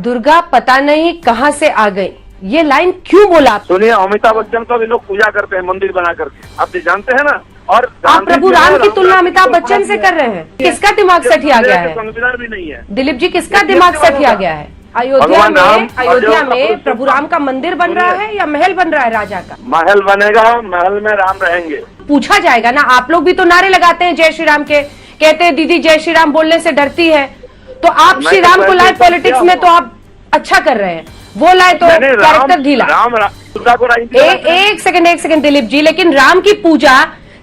दुर्गा पता नहीं कहां से आ गई, ये लाइन क्यों बोला? सुनिए, अमिताभ बच्चन को भी लोग पूजा करते हैं मंदिर बना करके, आप भी जानते हैं ना। और आप प्रभु राम की तुलना अमिताभ बच्चन से कर रहे हैं। किसका दिमाग सठिया गया है? संविधान भी नहीं है। दिलीप जी, किसका दिमाग सठिया गया है? अयोध्या में प्रभु राम का मंदिर बन रहा है या महल बन रहा है राजा का? महल बनेगा, महल में राम रहेंगे। पूछा जाएगा ना, आप लोग भी तो नारे लगाते हैं जय श्री राम के, कहते हैं दीदी जय श्री राम बोलने से डरती है, तो आप श्री राम को लाए पॉलिटिक्स में तो आप अच्छा कर रहे हैं, वो लाए तो कैरेक्टर ढीला। एक सेकंड दिलीप जी, लेकिन राम की पूजा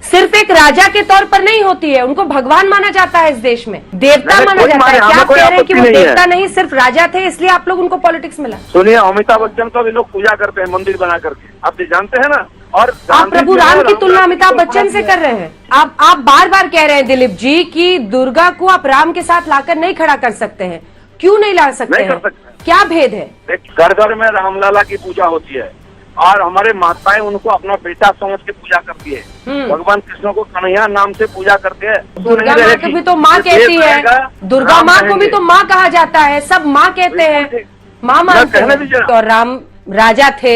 सिर्फ एक राजा के तौर पर नहीं होती है, उनको भगवान माना जाता है इस देश में, देवता माना जाता है। क्या आप कह रहे हैं कि वो देवता नहीं सिर्फ राजा थे, इसलिए आप लोग उनको पॉलिटिक्स में लाए? सुनिए, अमिताभ बच्चन को भी लोग पूजा करते हैं मंदिर बना करके, आप भी जानते हैं ना। और आप प्रभु राम की तुलना अमिताभ बच्चन से कर रहे हैं। आप बार बार कह रहे हैं दिलीप जी कि दुर्गा को आप राम के साथ लाकर नहीं खड़ा कर सकते हैं, क्यों नहीं ला सकते हैं? क्या भेद है? घर घर में रामलला की पूजा होती है और हमारे माताएं उनको अपना बेटा समझ के पूजा करती है। भगवान कृष्ण को कन्हैया नाम से पूजा करते हैं। दुर्गा माँ को भी तो माँ कहती है, दुर्गा माँ को भी तो माँ कहा जाता है, सब माँ कहते हैं, माँ मानते हैं। तो राम राजा थे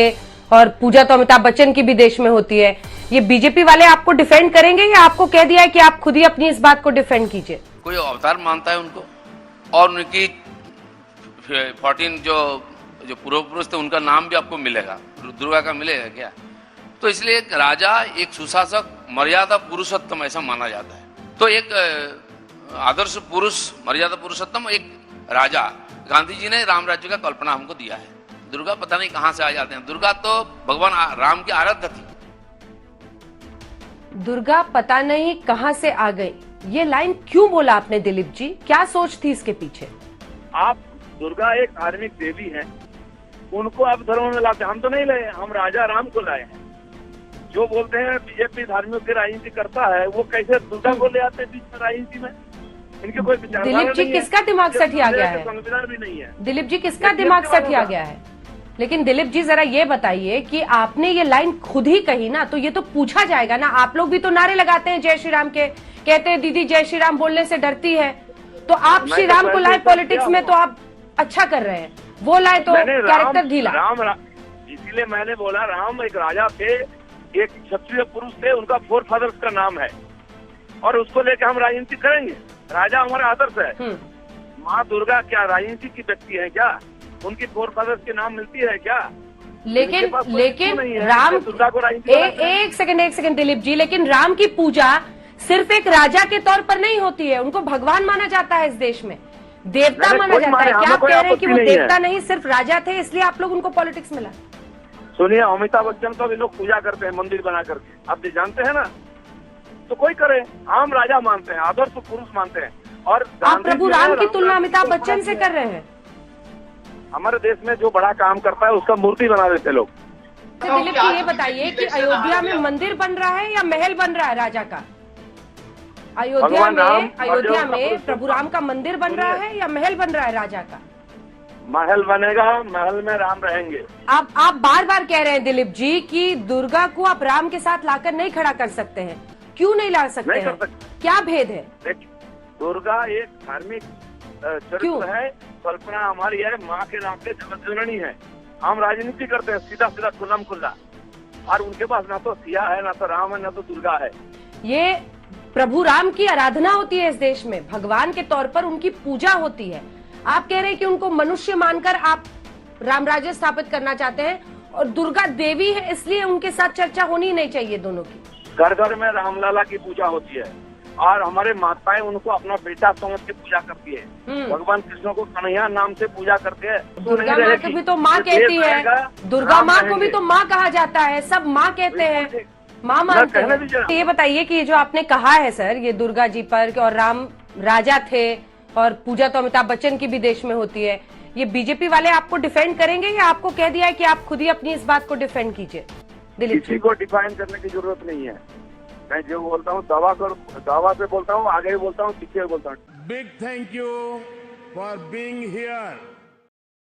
और पूजा तो अमिताभ बच्चन की भी देश में होती है। ये बीजेपी वाले आपको डिफेंड करेंगे या आपको कह दिया है कि आप खुद ही अपनी इस बात को डिफेंड कीजिए? कोई अवतार मानता है उनको, और उनकी 14 जो पूर्व पुरुष थे उनका नाम भी आपको मिलेगा, दुर्गा का मिलेगा क्या? तो इसलिए एक राजा, एक सुशासक, मर्यादा पुरुषोत्तम ऐसा माना जाता है। तो एक आदर्श पुरुष, मर्यादा पुरुषोत्तम एक राजा, गांधी जी ने राम राज्य का कल्पना हमको दिया है। दुर्गा पता नहीं कहां से आ जाते हैं। दुर्गा तो भगवान राम की आराध्य थी। दुर्गा पता नहीं कहां से आ गई, ये लाइन क्यों बोला आपने दिलीप जी? क्या सोच थी इसके पीछे? आप दुर्गा एक धार्मिक देवी है, उनको आप धर्म में लाते, हम तो नहीं लाए, हम राजा राम को लाए हैं। जो बोलते हैं बीजेपी धार्मिक की राजनीति करता है, वो कैसे दुर्गा को ले आते हैं बीच में राजनीति में? इनके कोई विचार नहीं है। दिलीप जी, किसका दिमाग सठिया गया है? संविधान भी नहीं है। दिलीप जी, किसका दिमाग सठिया गया है? लेकिन दिलीप जी जरा ये बताइए कि आपने ये लाइन खुद ही कही ना, तो ये तो पूछा जाएगा ना। आप लोग भी तो नारे लगाते हैं जय श्री राम के, कहते हैं दीदी जय श्री राम बोलने से डरती है, तो आप श्री राम को लाए पॉलिटिक्स में तो आप अच्छा कर रहे हैं, वो लाए तो कैरेक्टर ढीला। इसीलिए मैंने बोला राम एक राजा थे, एक क्षत्रिय पुरुष थे, उनका फोर फादर्स का नाम है और उसको लेकर हम राजनीति करेंगे। राजा हमारा आदर्श है। माँ दुर्गा क्या राजनीति की व्यक्ति है क्या? उनकी फोर फादर्स के नाम मिलती है क्या? लेकिन राम, एक सेकंड दिलीप जी, लेकिन राम की पूजा सिर्फ एक राजा के तौर पर नहीं होती है, उनको भगवान माना जाता है इस देश में, देवता माना जाता है। क्या आप कह रहे हैं कि वो देवता नहीं सिर्फ राजा थे, इसलिए आप लोग उनको पॉलिटिक्स में लाए? सुनिए, अमिताभ बच्चन को भी लोग पूजा करते हैं मंदिर बना करके, आप भी जानते हैं ना। तो कोई करे, हम राजा मानते हैं, आदर्श पुरुष मानते हैं। और आप प्रभु राम की तुलना अमिताभ बच्चन से कर रहे हैं। हमारे देश में जो बड़ा काम करता है उसका मूर्ति बना देते लोग। दिलीप जी, ये बताइए कि अयोध्या में मंदिर बन रहा है या महल बन रहा है राजा का? अयोध्या में प्रभु राम का मंदिर बन रहा है या महल बन रहा है राजा का? महल बनेगा, महल में राम रहेंगे। आप बार बार कह रहे हैं दिलीप जी कि दुर्गा को आप राम के साथ लाकर नहीं खड़ा कर सकते हैं, क्यों नहीं ला सकते हैं? क्या भेद है? दुर्गा एक धार्मिक चरित्र है, कल्पना हमारी है, माँ के नाम पे जगत जननी है। हम राजनीति करते हैं सीधा सीधा खुल्लम खुल्ला, और उनके पास ना तो सिया है, ना तो राम है, ना तो दुर्गा है। ये प्रभु राम की आराधना होती है इस देश में, भगवान के तौर पर उनकी पूजा होती है। आप कह रहे हैं कि उनको मनुष्य मानकर आप राम राज्य स्थापित करना चाहते हैं, और दुर्गा देवी है इसलिए उनके साथ चर्चा होनी नहीं चाहिए दोनों की। घर घर में रामलला की पूजा होती है और हमारे माताएं उनको अपना बेटा समझ के पूजा करती है। भगवान कृष्ण को कन्हैया नाम से पूजा करते हैं। दुर्गा माँ को भी तो माँ कहती है, दुर्गा माँ को भी तो माँ कहा जाता है, सब माँ कहते हैं, माँ मानते हैं। ये बताइए कि ये जो आपने कहा है सर, ये दुर्गा जी पर और राम राजा थे और पूजा तो अमिताभ बच्चन की भी देश में होती है, ये बीजेपी वाले आपको डिफेंड करेंगे या आपको कह दिया है कि आप खुद ही अपनी इस बात को डिफेंड कीजिए? दिलीप, किसी को डिफाइन करने की जरूरत नहीं है। मैं जो बोलता हूँ दावा पे बोलता हूँ, आगे भी बोलता हूँ, पीछे भी बोलता हूँ। Big thank you for being here.